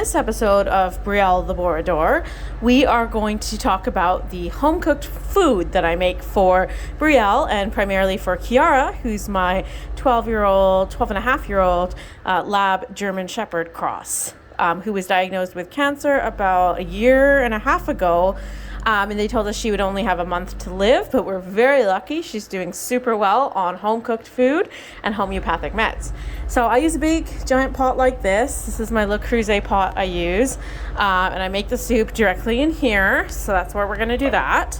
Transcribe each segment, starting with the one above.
this episode of Brielle the Borador, we are going to talk about the home-cooked food that I make for Brielle and primarily for Kiara, who's my 12 and a half year old lab German Shepherd cross, who was diagnosed with cancer about a year and a half ago. And they told us she would only have a month to live, but we're very lucky. She's doing super well on home-cooked food and homeopathic meds. So I use a big giant pot like this. This is my Le Creuset pot I use. And I make the soup directly in here. So that's where we're going to do that.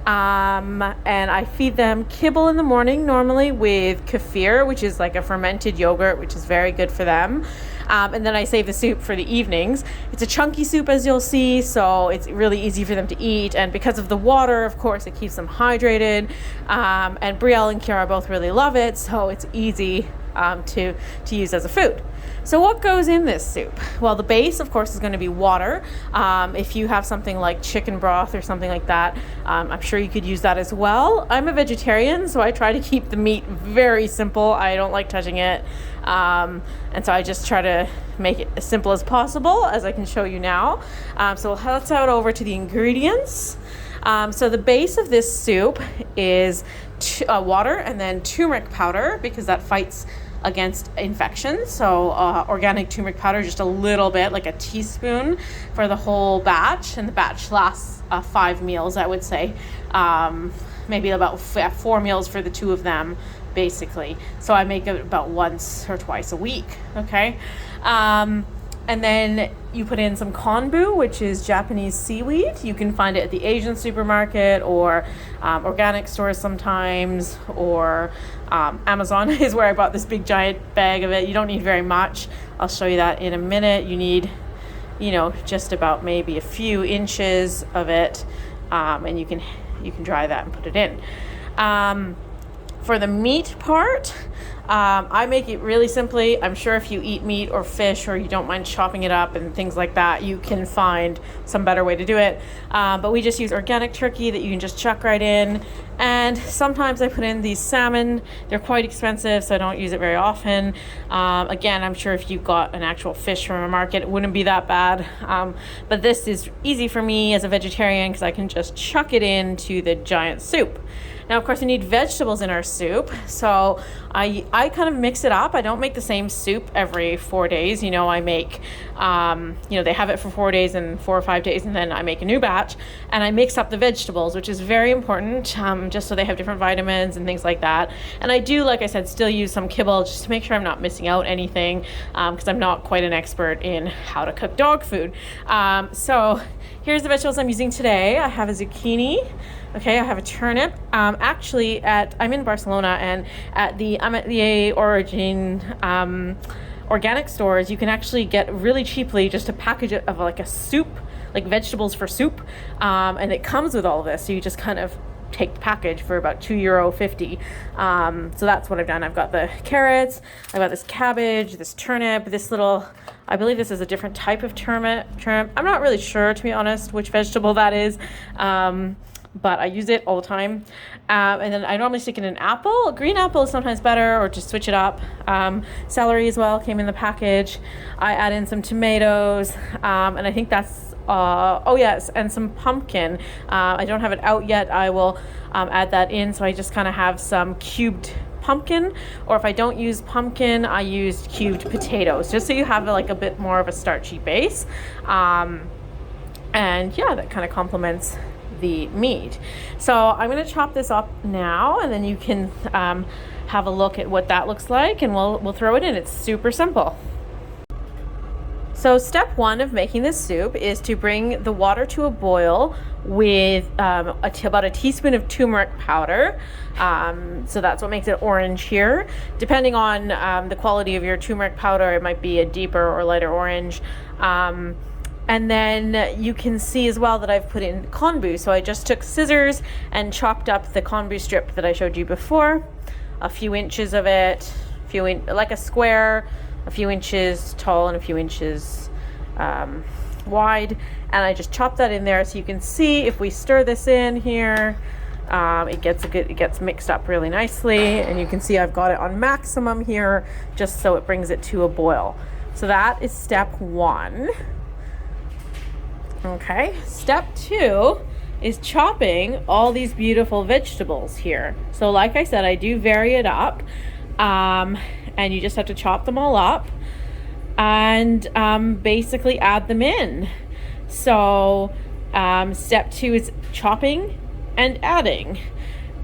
And I feed them kibble in the morning, normally with kefir, which is like a fermented yogurt, which is very good for them. And then I save the soup for the evenings. It's a chunky soup, as you'll see, so it's really easy for them to eat. And because of the water, of course, it keeps them hydrated. And Brielle and Kiara both really love it, so it's easy to use as a food. So what goes in this soup? Well, the base, of course, is going to be water. If you have something like chicken broth or something like that, I'm sure you could use that as well. I'm a vegetarian, so I try to keep the meat very simple. I don't like touching it. And so I just try to make it as simple as possible, as I can show you now. So let's head over to the ingredients. So the base of this soup is water and then turmeric powder, because that fights against infections. So organic turmeric powder, just a little bit, like a teaspoon for the whole batch. And the batch lasts 5 meals, I would say. Maybe about 4 meals for the two of them, basically. So I make it about once or twice a week, okay? And then you put in some konbu, which is Japanese seaweed. You can find it at the Asian supermarket or organic stores sometimes, or Amazon is where I bought this big giant bag of it. You don't need very much. I'll show you that in a minute. You need, just about maybe a few inches of it, and you can dry that and put it in. For the meat part, I make it really simply. I'm sure if you eat meat or fish, or you don't mind chopping it up and things like that, you can find some better way to do it. But we just use organic turkey that you can just chuck right in. And sometimes I put in these salmon. They're quite expensive, so I don't use it very often. Again, I'm sure if you got an actual fish from a market, it wouldn't be that bad. But this is easy for me as a vegetarian because I can just chuck it into the giant soup. Now, of course, we need vegetables in our soup, so I kind of mix it up. I don't make the same soup every 4 days. I make, they have it for 4 days and 4 or 5 days, and then I make a new batch, and I mix up the vegetables, which is very important, just so they have different vitamins and things like that. And I do, like I said, still use some kibble just to make sure I'm not missing out anything, because I'm not quite an expert in how to cook dog food. So here's the vegetables I'm using today. I have a zucchini. Okay, I have a turnip. Actually, I'm in Barcelona, and at the Origin organic stores, you can actually get really cheaply just a package of like a soup, like vegetables for soup, and it comes with all of this. So you just kind of take the package for about €2.50. So that's what I've done. I've got the carrots, I've got this cabbage, this turnip, this little, I believe this is a different type of turnip. I'm not really sure, to be honest, which vegetable that is. But I use it all the time. And then I normally stick in an apple. A green apple is sometimes better, or just switch it up. Celery as well came in the package. I add in some tomatoes, and I think that's, and some pumpkin. I don't have it out yet. I will add that in. So I just kind of have some cubed pumpkin, or if I don't use pumpkin, I use cubed potatoes, just so you have like a bit more of a starchy base. And yeah, that kind of complements the meat. So I'm going to chop this up now, and then you can have a look at what that looks like, and we'll throw it in. It's super simple. So step 1 of making this soup is to bring the water to a boil with about a teaspoon of turmeric powder. So that's what makes it orange here. Depending on the quality of your turmeric powder, it might be a deeper or lighter orange. And then you can see as well that I've put in konbu. So I just took scissors and chopped up the konbu strip that I showed you before. A few inches of it, like a square, a few inches tall and a few inches wide. And I just chopped that in there, so you can see if we stir this in here, it gets mixed up really nicely. And you can see I've got it on maximum here, just so it brings it to a boil. So that is step 1. Okay, step 2 is chopping all these beautiful vegetables here. So like I said, I do vary it up, and you just have to chop them all up and basically add them in. So step 2 is chopping and adding.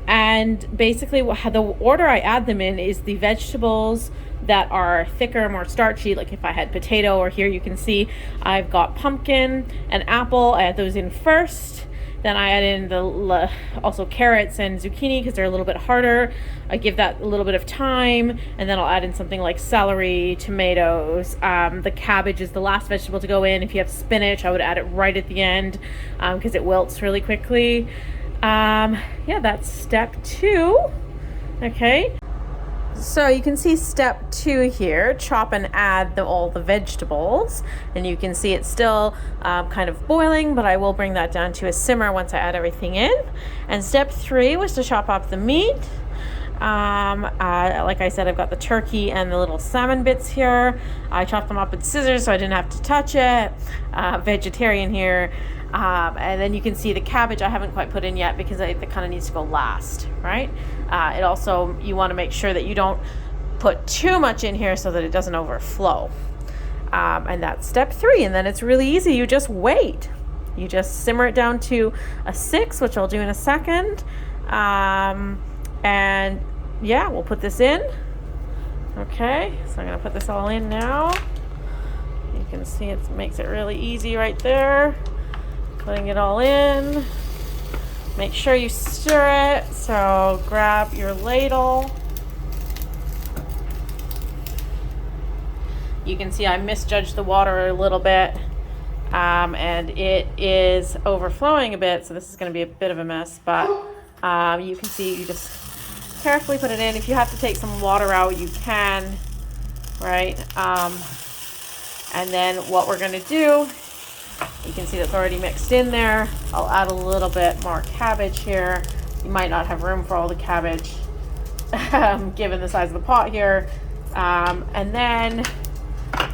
And basically the order I add them in is the vegetables that are thicker, more starchy, like if I had potato, or here you can see I've got pumpkin and apple. I add those in first. Then I add in the also carrots and zucchini because they're a little bit harder. I give that a little bit of time, and then I'll add in something like celery, tomatoes. The cabbage is the last vegetable to go in. If you have spinach, I would add it right at the end because it wilts really quickly. Yeah, that's step 2. Okay. So you can see step 2 here, chop and add all the vegetables, and you can see it's still kind of boiling, but I will bring that down to a simmer once I add everything in. And step 3 was to chop up the meat. Like I said, I've got the turkey and the little salmon bits here. I chopped them up with scissors so I didn't have to touch it. Vegetarian here. And then you can see the cabbage I haven't quite put in yet because it kind of needs to go last, right? It also, you want to make sure that you don't put too much in here so that it doesn't overflow. And that's step 3. And then it's really easy. You just wait. You just simmer it down to a 6, which I'll do in a second. And yeah, we'll put this in. Okay, so I'm going to put this all in now. You can see it makes it really easy right there. Putting it all in. Make sure you stir it. So grab your ladle. You can see I misjudged the water a little bit, and it is overflowing a bit, so this is going to be a bit of a mess, but you can see you just carefully put it in. If you have to take some water out, you can, right? And then what we're going to do, you can see that's already mixed in there. I'll add a little bit more cabbage here. You might not have room for all the cabbage given the size of the pot here. And then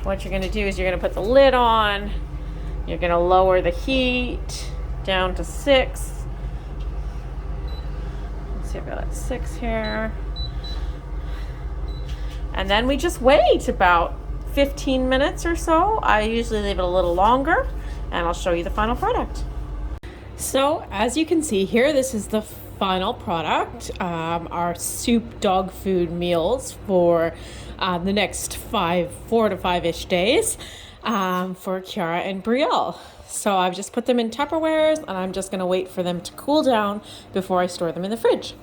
what you're going to do is you're going to put the lid on. You're going to lower the heat down to 6. Let's see, I've got 6 here. And then we just wait about 15 minutes or so. I usually leave it a little longer, and I'll show you the final product. So as you can see here, this is the final product, our soup dog food meals for the next 4 to 5-ish days for Kiara and Brielle. So I've just put them in Tupperwares, and I'm just going to wait for them to cool down before I store them in the fridge.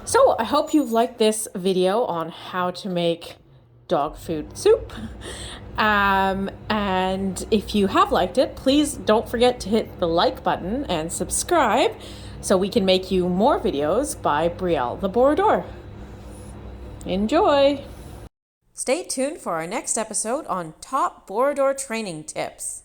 So I hope you've liked this video on how to make dog food soup. And if you have liked it, please don't forget to hit the like button and subscribe so we can make you more videos by Brielle the Borodor. Enjoy! Stay tuned for our next episode on top Borodor training tips.